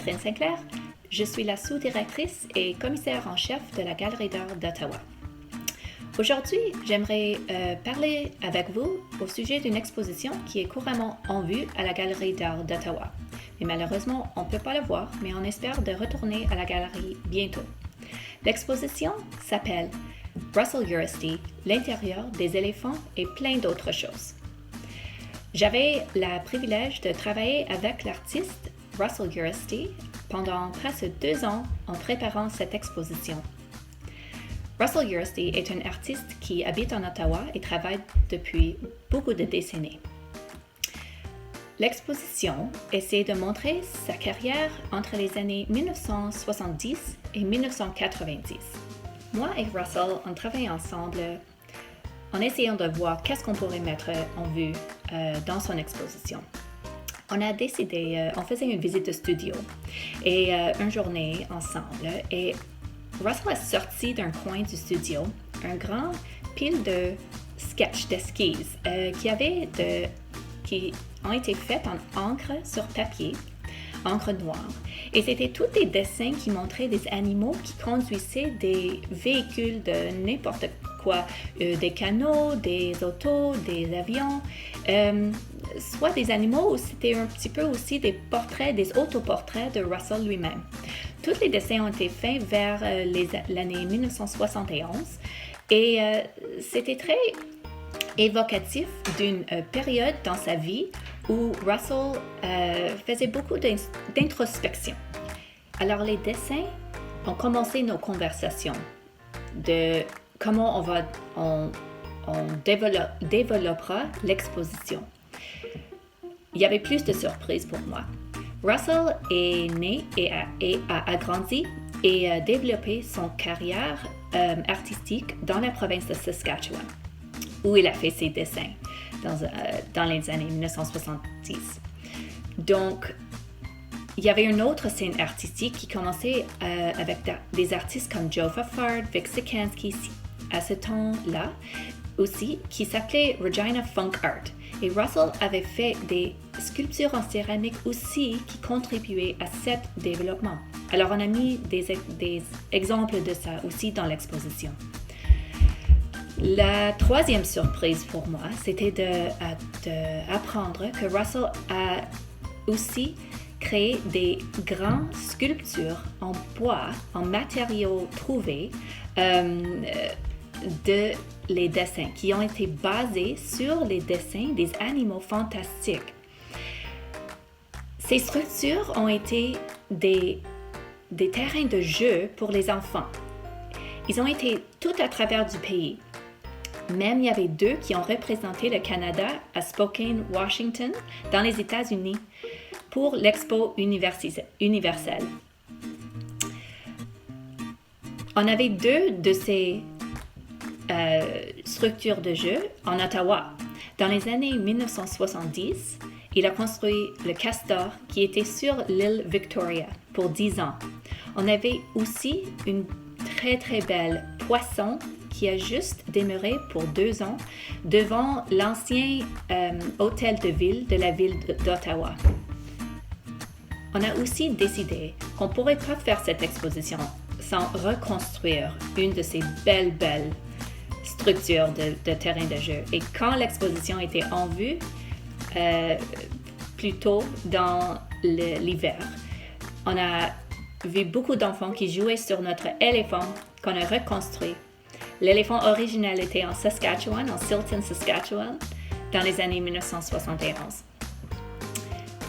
Catherine Sinclair. Je suis la sous-directrice et commissaire en chef de la Galerie d'art d'Ottawa. Aujourd'hui, j'aimerais parler avec vous au sujet d'une exposition qui est couramment en vue à la Galerie d'art d'Ottawa. Mais malheureusement, on ne peut pas la voir, mais on espère de retourner à la galerie bientôt. L'exposition s'appelle Russell Urusty, l'intérieur des éléphants et plein d'autres choses. J'avais le privilège de travailler avec l'artiste Russell Urusty pendant presque 2 ans en préparant cette exposition. Russell Urusty est un artiste qui habite en Ottawa et travaille depuis beaucoup de décennies. L'exposition essaie de montrer sa carrière entre les années 1970 et 1990. Moi et Russell, on travaille ensemble en essayant de voir qu'est-ce qu'on pourrait mettre en vue dans son exposition. On a décidé, on faisait une visite de studio et une journée ensemble et Russell a sorti d'un coin du studio un grand pile de sketchs, d'esquisses qui ont été faites en encre sur papier, encre noire. Et c'était tous des dessins qui montraient des animaux qui conduisaient des véhicules de n'importe quoi, des canots, des autos, des avions, soit des animaux ou c'était un petit peu aussi des portraits, des autoportraits de Russell lui-même. Tous les dessins ont été faits vers l'année 1971 et c'était très évocatif d'une période dans sa vie où Russell faisait beaucoup d'introspection. Alors les dessins ont commencé nos conversations de comment on développera l'exposition. Il y avait plus de surprises pour moi. Russell est né et a grandi et a développé son carrière artistique dans la province de Saskatchewan, où il a fait ses dessins dans les années 1970. Donc, il y avait une autre scène artistique qui commençait avec des artistes comme Joe Fafard, Vic Sikansky, à ce temps-là aussi, qui s'appelait Regina Funk Art. Et Russell avait fait des sculptures en céramique aussi qui contribuaient à cet développement. Alors, on a mis des exemples de ça aussi dans l'exposition. La troisième surprise pour moi, c'était d'apprendre que Russell a aussi créé des grandes sculptures en bois, en matériaux trouvés, de les dessins qui ont été basés sur les dessins des animaux fantastiques. Ces structures ont été des terrains de jeu pour les enfants. Ils ont été tout à travers du pays. Même il y avait 2 qui ont représenté le Canada à Spokane, Washington, dans les États-Unis, pour l'Expo universelle. On avait 2 de ces structures de jeu en Ottawa. Dans les années 1970, il a construit le Castor qui était sur l'île Victoria pour 10 ans. On avait aussi une très très belle poisson qui a juste demeuré pour 2 ans devant l'ancien hôtel de ville de la ville d'Ottawa. On a aussi décidé qu'on ne pourrait pas faire cette exposition sans reconstruire une de ces belles structures de terrain de jeu. Et quand l'exposition était en vue, plus tôt dans l'hiver, on a vu beaucoup d'enfants qui jouaient sur notre éléphant qu'on a reconstruit. L'éléphant original était en Saskatchewan, en Silton, Saskatchewan, dans les années 1971.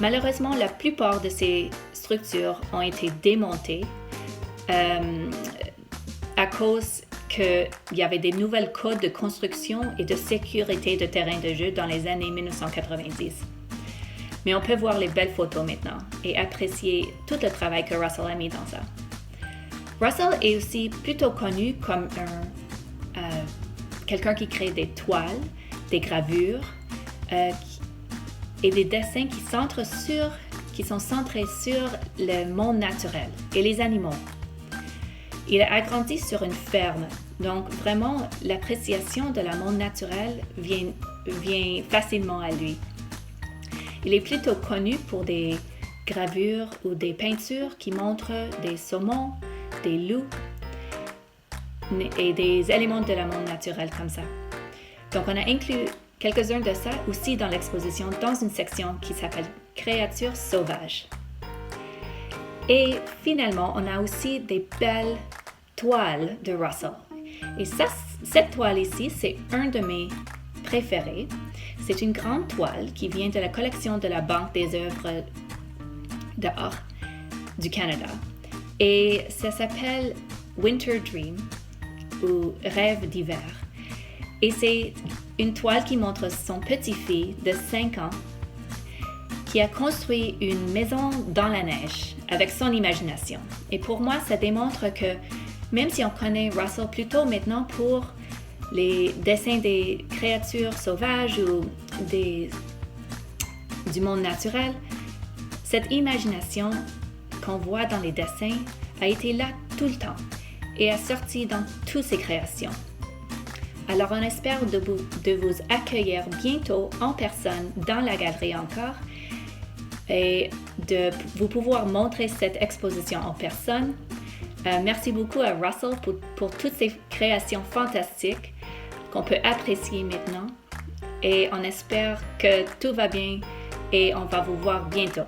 Malheureusement, la plupart de ces structures ont été démontées à cause qu'il y avait des nouvelles codes de construction et de sécurité de terrain de jeu dans les années 1990. Mais on peut voir les belles photos maintenant et apprécier tout le travail que Russell a mis dans ça. Russell est aussi plutôt connu comme quelqu'un qui crée des toiles, des gravures et des dessins qui sont centrés sur le monde naturel et les animaux. Il a grandi sur une ferme, donc vraiment l'appréciation de la monde naturel vient facilement à lui. Il est plutôt connu pour des gravures ou des peintures qui montrent des saumons, des loups et des éléments de la monde naturel comme ça. Donc, on a inclus quelques-uns de ça aussi dans l'exposition dans une section qui s'appelle « Créatures sauvages ». Et finalement, on a aussi des belles toiles de Russell. Et ça, cette toile ici, c'est un de mes préférés. C'est une grande toile qui vient de la collection de la Banque des œuvres d'art du Canada. Et ça s'appelle Winter Dream ou Rêve d'hiver. Et c'est une toile qui montre son petit-fils de 5 ans qui a construit une maison dans la neige avec son imagination. Et pour moi, ça démontre que même si on connaît Russell plutôt maintenant pour les dessins des créatures sauvages ou du monde naturel, cette imagination qu'on voit dans les dessins a été là tout le temps et a sorti dans toutes ses créations. Alors on espère de vous accueillir bientôt en personne dans la galerie encore et de vous pouvoir montrer cette exposition en personne. Merci beaucoup à Russell pour toutes ces créations fantastiques qu'on peut apprécier maintenant et on espère que tout va bien et on va vous voir bientôt.